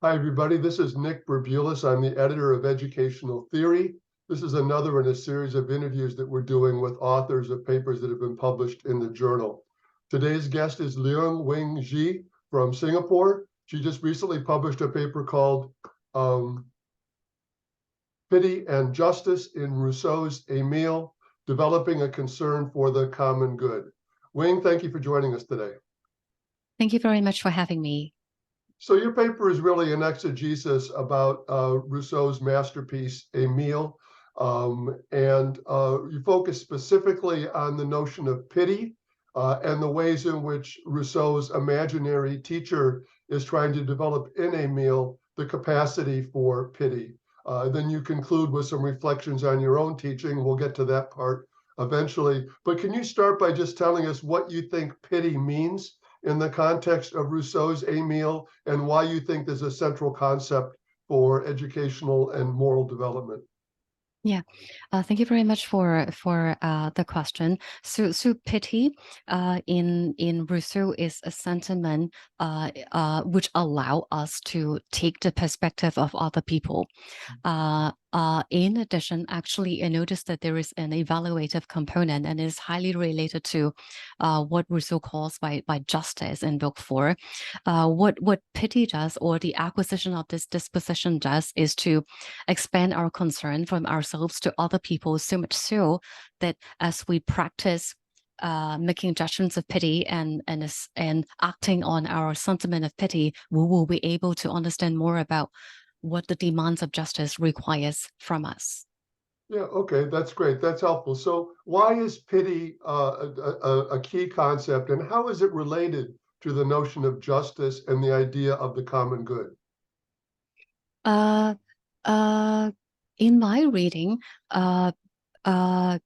Hi, everybody. This is Nick Berbulis. I'm the editor of Educational Theory. This is another in a series of interviews that we're doing with authors of papers that have been published in the journal. Today's guest is Leung Wing Ji from Singapore. She just recently published a paper called Pity and Justice in Rousseau's Emile, Developing a Concern for the Common Good. Wing, thank you for joining us today. Thank you very much for having me. So your paper is really an exegesis about Rousseau's masterpiece, Emile, and you focus specifically on the notion of pity and the ways in which Rousseau's imaginary teacher is trying to develop in Emile the capacity for pity. Then you conclude with some reflections on your own teaching. We'll get to that part eventually. But can you start by just telling us what you think pity means in the context of Rousseau's Emile, and why you think there's a central concept for educational and moral development? Yeah, thank you very much for the question. So pity, in Rousseau is a sentiment which allow us to take the perspective of other people. In addition, actually, I noticed that there is an evaluative component, and is highly related to what Rousseau calls by justice in Book 4. What pity does, or the acquisition of this disposition does, is to expand our concern from ourselves to other people, so much so that as we practice making judgments of pity and acting on our sentiment of pity, we will be able to understand more about what the demands of justice requires from us. Yeah, okay, that's great. That's helpful. So why is pity a key concept, and how is it related to the notion of justice and the idea of the common good? Uh, uh, in my reading, uh, uh,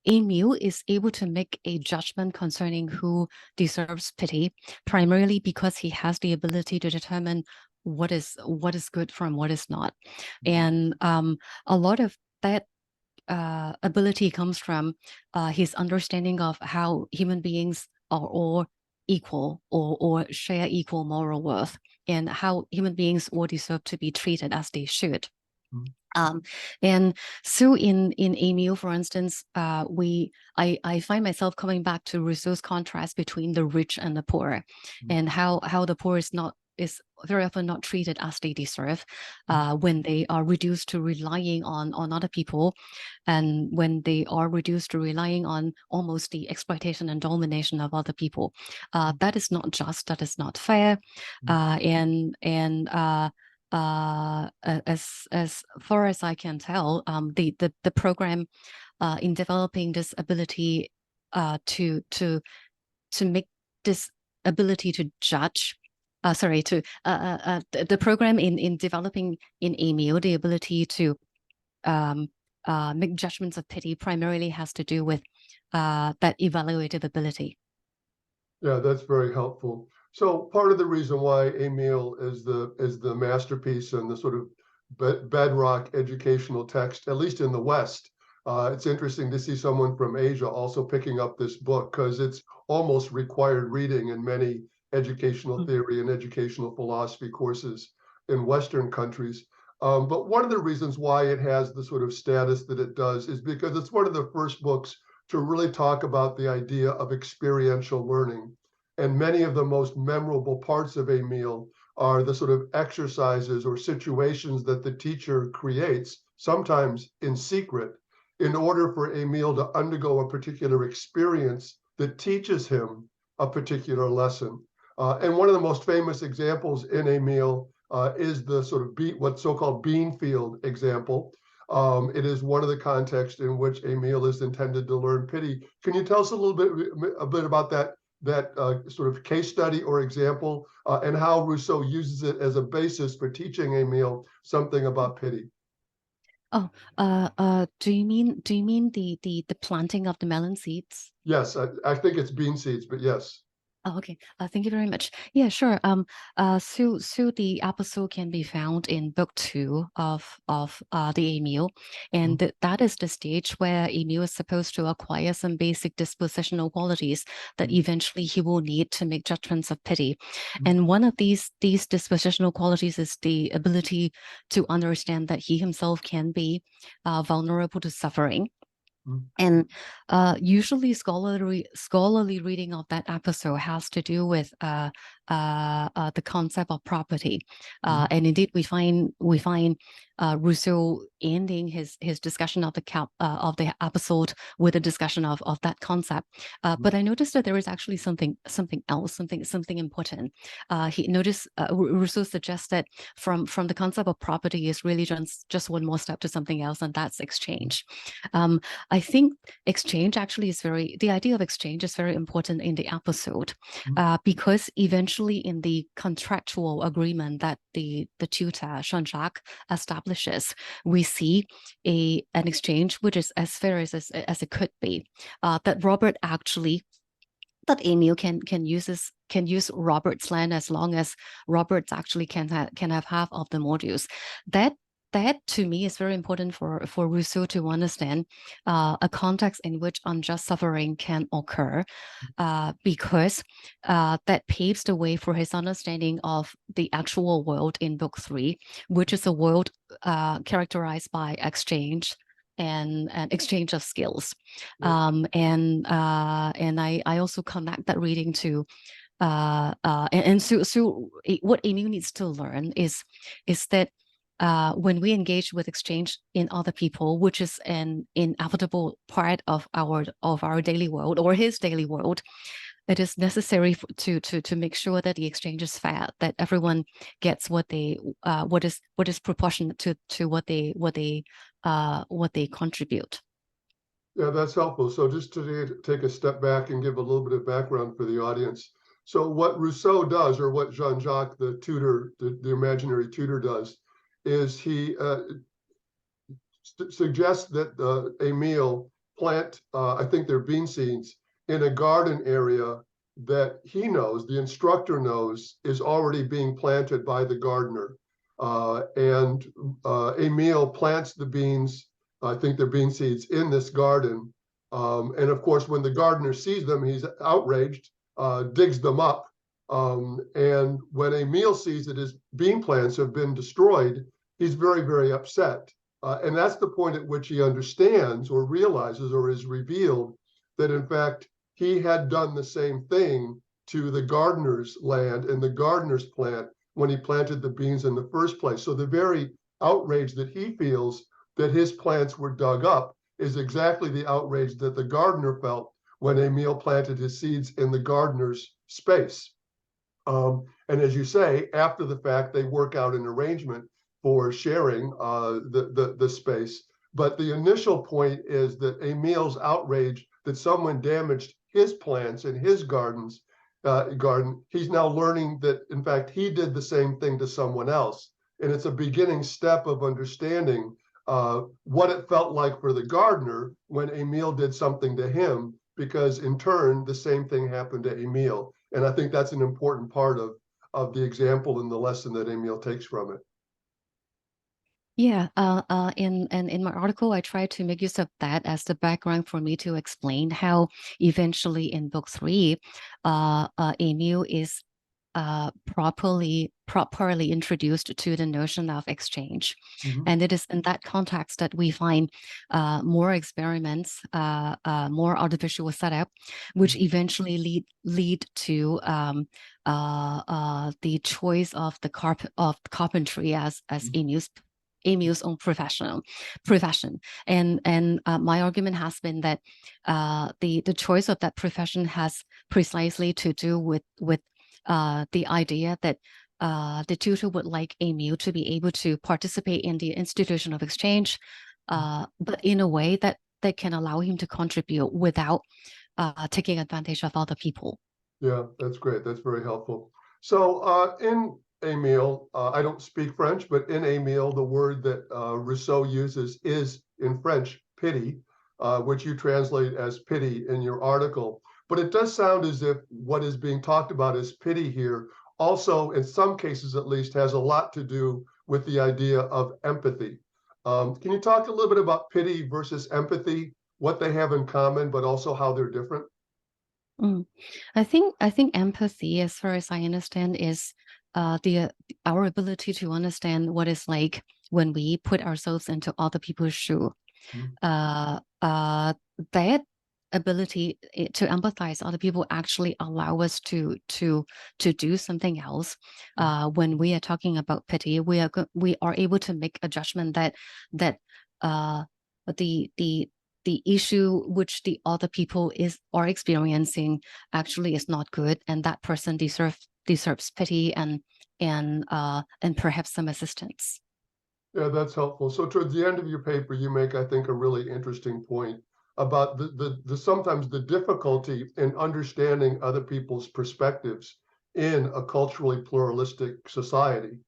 Emile is able to make a judgment concerning who deserves pity, primarily because he has the ability to determine what is good from what is not, and a lot of that ability comes from his understanding of how human beings are all equal, or share equal moral worth, and how human beings all deserve to be treated as they should. Mhm. And so in Emile, for instance, I find myself coming back to Rousseau's contrast between the rich and the poor, and how the poor is very often not treated as they deserve, when they are reduced to relying on other people, and when they are reduced to relying on almost the exploitation and domination of other people. That is not just, that is not fair, as far as I can tell, the program in developing this ability to make this ability to judge. The program in developing in Emile the ability to make judgments of pity primarily has to do with that evaluative ability. Yeah, that's very helpful. So part of the reason why Emile is the masterpiece and the sort of bedrock educational text, at least in the West. It's interesting to see someone from Asia also picking up this book, because it's almost required reading in many educational theory and educational philosophy courses in Western countries. But one of the reasons why it has the sort of status that it does is because it's one of the first books to really talk about the idea of experiential learning. And many of the most memorable parts of Emile are the sort of exercises or situations that the teacher creates, sometimes in secret, in order for Emile to undergo a particular experience that teaches him a particular lesson. And one of the most famous examples in Emile is the sort of what's so-called bean field example. It is one of the contexts in which Emile is intended to learn pity. Can you tell us a bit about that sort of case study or example, and how Rousseau uses it as a basis for teaching Emile something about pity? Oh, do you mean the planting of the melon seeds? Yes, I think it's bean seeds, but yes. Oh, okay. Thank you very much. Yeah, sure. So the episode can be found in book two of the Emile, and Mm, that is the stage where Emile is supposed to acquire some basic dispositional qualities that mm, eventually he will need to make judgments of pity. mm, And one of these dispositional qualities is the ability to understand that he himself can be vulnerable to suffering. mm, And usually scholarly reading of that episode has to do with the concept of property. mm, And indeed, we find Rousseau ending his discussion of the episode with a discussion of that concept. mm, But I noticed that there is actually something else, something important. He noticed Rousseau suggests that from the concept of property is really just one more step to something else, and that's exchange. Um, I think the idea of exchange is very important in the episode, mm, because eventually in the contractual agreement that the tutor, Jean-Jacques, establishes, we see an exchange which is as fair as it could be, that Robert actually that Emil can use Robert's land as long as Roberts actually can have half of the modules. That that to me is very important for Rousseau to understand a context in which unjust suffering can occur, because that paves the way for his understanding of the actual world in Book Three, which is a world characterized by exchange and exchange of skills. yeah, And I also connect that reading to what Emil needs to learn is that when we engage with exchange in other people, which is an inevitable part of our daily world or his daily world, it is necessary to make sure that the exchange is fair, that everyone gets what is proportionate to what they contribute. yeah, that's helpful. So just to take a step back and give a little bit of background for the audience. So what Rousseau does, or what Jean-Jacques, the tutor, the imaginary tutor does, is he suggests that Emile plant, I think they're bean seeds, in a garden area that he knows, the instructor knows, is already being planted by the gardener. And Emile plants the beans, I think they're bean seeds, in this garden. And of course, when the gardener sees them, he's outraged, digs them up. And when Emile sees that his bean plants have been destroyed, he's very, very upset. And that's the point at which he understands or realizes or is revealed that, in fact, he had done the same thing to the gardener's land and the gardener's plant when he planted the beans in the first place. So the very outrage that he feels that his plants were dug up is exactly the outrage that the gardener felt when Emile planted his seeds in the gardener's space. And as you say, after the fact, they work out an arrangement for sharing the space. But the initial point is that Emile's outrage that someone damaged his plants in his garden. He's now learning that, in fact, he did the same thing to someone else. And it's a beginning step of understanding what it felt like for the gardener when Emile did something to him, because in turn, the same thing happened to Emile. And I think that's an important part of the example and the lesson that Emile takes from it. Yeah, in my article, I try to make use of that as the background for me to explain how eventually in book three, Emil is properly introduced to the notion of exchange. Mhm, And it is in that context that we find more experiments, more artificial setup, which mhm, eventually lead to the choice of of carpentry as mhm, Emil's own profession. And my argument has been that the choice of that profession has precisely to do with the idea that the tutor would like Emil to be able to participate in the institution of exchange, mhm. but in a way that can allow him to contribute without taking advantage of other people. Yeah, that's great. That's very helpful. So in Emile, I don't speak French, but in Emile, the word that Rousseau uses is in French, pity, which you translate as pity in your article. But it does sound as if what is being talked about as pity here also, in some cases at least, has a lot to do with the idea of empathy. Can you talk a little bit about pity versus empathy, what they have in common, but also how they're different? Mm. I think empathy, as far as I understand, is the our ability to understand what it's like when we put ourselves into other people's shoe. Mm, uh, uh, that ability to empathize other people actually allow us to do something else. mm, When we are talking about pity, we are able to make a judgment that uh, the the issue which the other people are experiencing actually is not good, and that person deserves pity and perhaps some assistance. Yeah, that's helpful. So towards the end of your paper, you make, I think, a really interesting point about the sometimes the difficulty in understanding other people's perspectives in a culturally pluralistic society.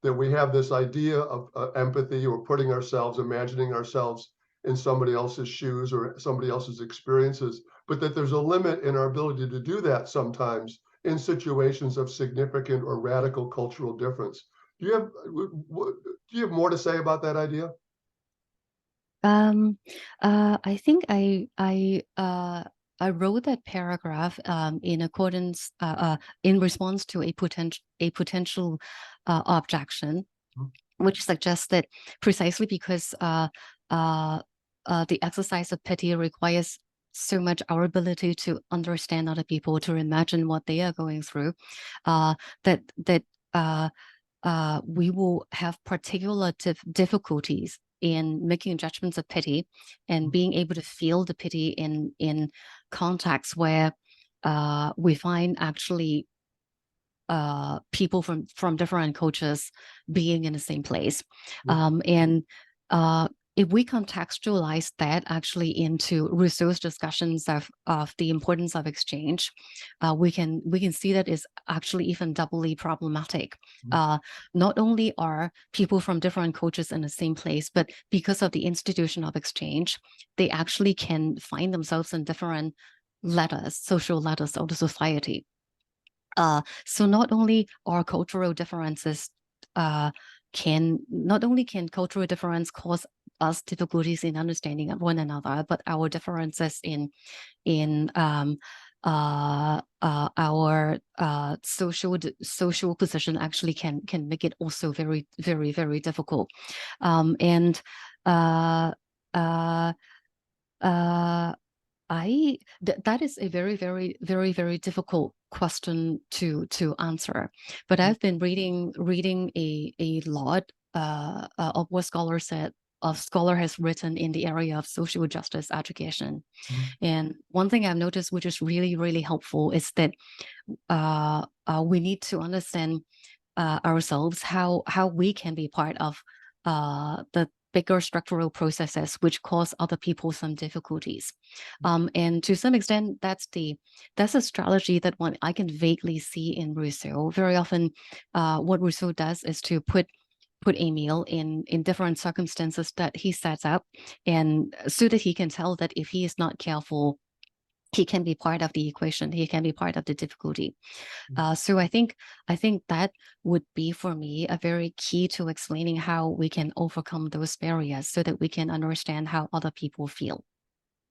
That we have this idea of empathy or putting ourselves, imagining ourselves in somebody else's shoes or somebody else's experiences, but that there's a limit in our ability to do that sometimes in situations of significant or radical cultural difference. Do you have do you have more to say about that idea? Um, I think I wrote that paragraph in accordance in response to a potential objection, Mm, which suggests that precisely because uh, the exercise of pity requires so much our ability to understand other people, to imagine what they are going through, uh, that uh, we will have particular difficulties in making judgments of pity and mm, being able to feel the pity in contexts where we find actually people from different cultures being in the same place. mm, And if we contextualize that actually into Rousseau's discussions of the importance of exchange, we can see that is actually even doubly problematic. mm, Uh, Not only are people from different cultures in the same place, but because of the institution of exchange, they actually can find themselves in different ladders, social ladders of the society. So not only are cultural differences not only can cultural difference cause us difficulties in understanding of one another, but our differences in our social position actually can make it also very very very difficult. And uh, uh, uh, that is a very, very, very, very difficult question to answer. But mm, I've been reading a lot of what scholar has written in the area of social justice education. mm, And one thing I've noticed, which is really, really helpful, is that we need to understand ourselves how we can be part of the bigger structural processes which cause other people some difficulties. And to some extent, that's a strategy that one I can vaguely see in Rousseau. Very often, what Rousseau does is to put Emile in different circumstances that he sets up, and so that he can tell that if he is not careful, he can be part of the equation. He can be part of the difficulty. mm. So I think that would be for me a very key to explaining how we can overcome those barriers so that we can understand how other people feel.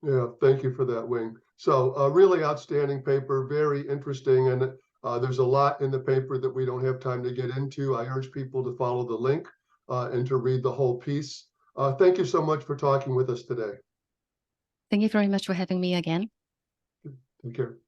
Yeah, thank you for that, Wing. So a really outstanding paper, very interesting, and there's a lot in the paper that we don't have time to get into. I urge people to follow the link and to read the whole piece. Thank you so much for talking with us today. Thank you very much for having me again. Take care.